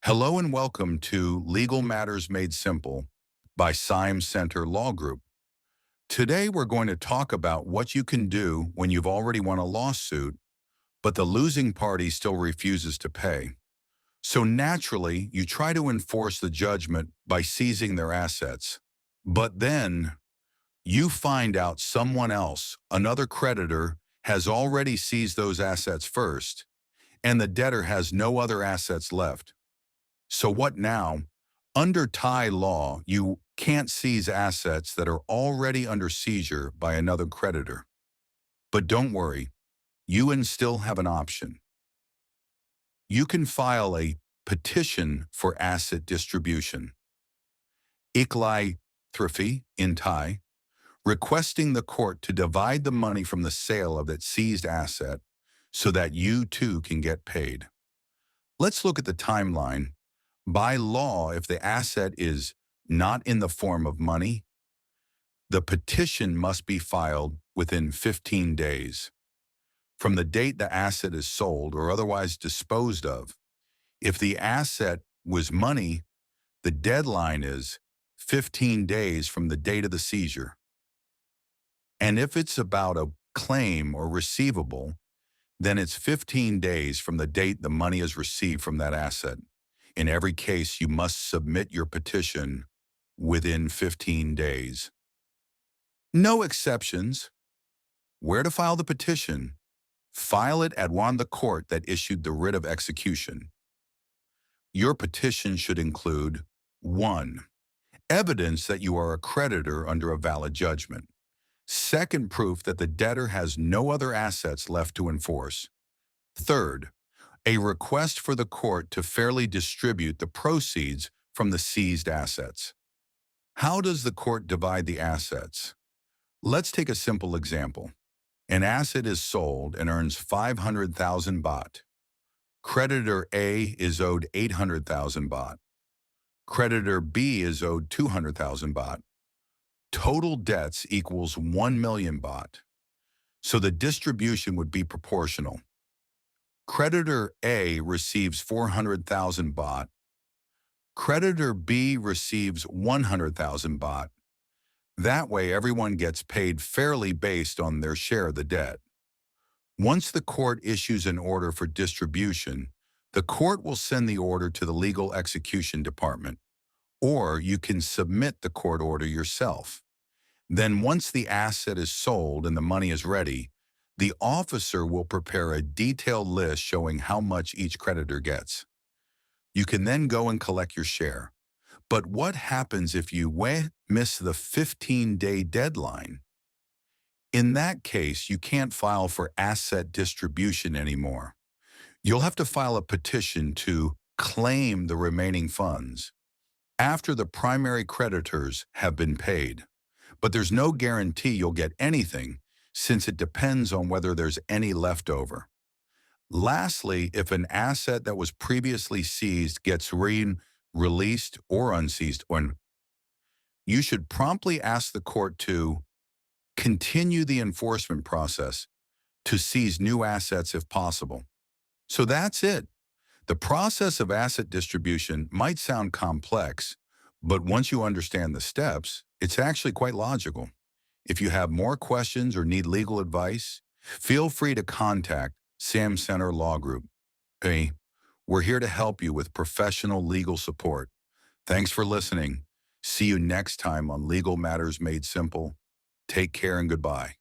Hello and welcome to Legal Matters Made Simple by Siam Center Law Group. Today we're going to talk about what you can do when you've already won a lawsuit, but the losing party still refuses to pay. So naturally, you try to enforce the judgment by seizing their assets. But then you find out someone else, another creditor, has already seized those assets first, and the debtor has no other assets left. So what now? Under Thai law, you can't seize assets that are already under seizure by another creditor. But don't worry, you and still have an option. You can file a petition for asset distribution, iklai thrifi in Thai, requesting the court to divide the money from the sale of that seized asset so that you too can get paid. Let's look at the timeline. By law, if the asset is not in the form of money, the petition must be filed within 15 days from the date the asset is sold or otherwise disposed of. If the asset was money, the deadline is 15 days from the date of the seizure. And if it's about a claim or receivable, then it's 15 days from the date the money is received from that asset. In every case, you must submit your petition within 15 days. No exceptions. Where to file the petition? File it at the court that issued the writ of execution. Your petition should include 1. Evidence that you are a creditor under a valid judgment. Second, proof that the debtor has no other assets left to enforce. Third, a request for the court to fairly distribute the proceeds from the seized assets. How does the court divide the assets? Let's take a simple example. An asset is sold and earns 500,000 baht. Creditor A is owed 800,000 baht. Creditor B is owed 200,000 baht. Total debts equals 1 million baht. So the distribution would be proportional. Creditor A receives 400,000 baht. Creditor B receives 100,000 baht. That way, everyone gets paid fairly based on their share of the debt. Once the court issues an order for distribution, the court will send the order to the legal execution department, or you can submit the court order yourself. Then once the asset is sold and the money is ready, the officer will prepare a detailed list showing how much each creditor gets. You can then go and collect your share. But what happens if you miss the 15-day deadline? In that case, you can't file for asset distribution anymore. You'll have to file a petition to claim the remaining funds after the primary creditors have been paid. But there's no guarantee you'll get anything, since it depends on whether there's any leftover. Lastly, if an asset that was previously seized gets released or unseized, you should promptly ask the court to continue the enforcement process to seize new assets if possible. So that's it. The process of asset distribution might sound complex, but once you understand the steps, it's actually quite logical. If you have more questions or need legal advice, feel free to contact Siam Center Law Group. We're here to help you with professional legal support. Thanks for listening. See you next time on Legal Matters Made Simple. Take care and goodbye.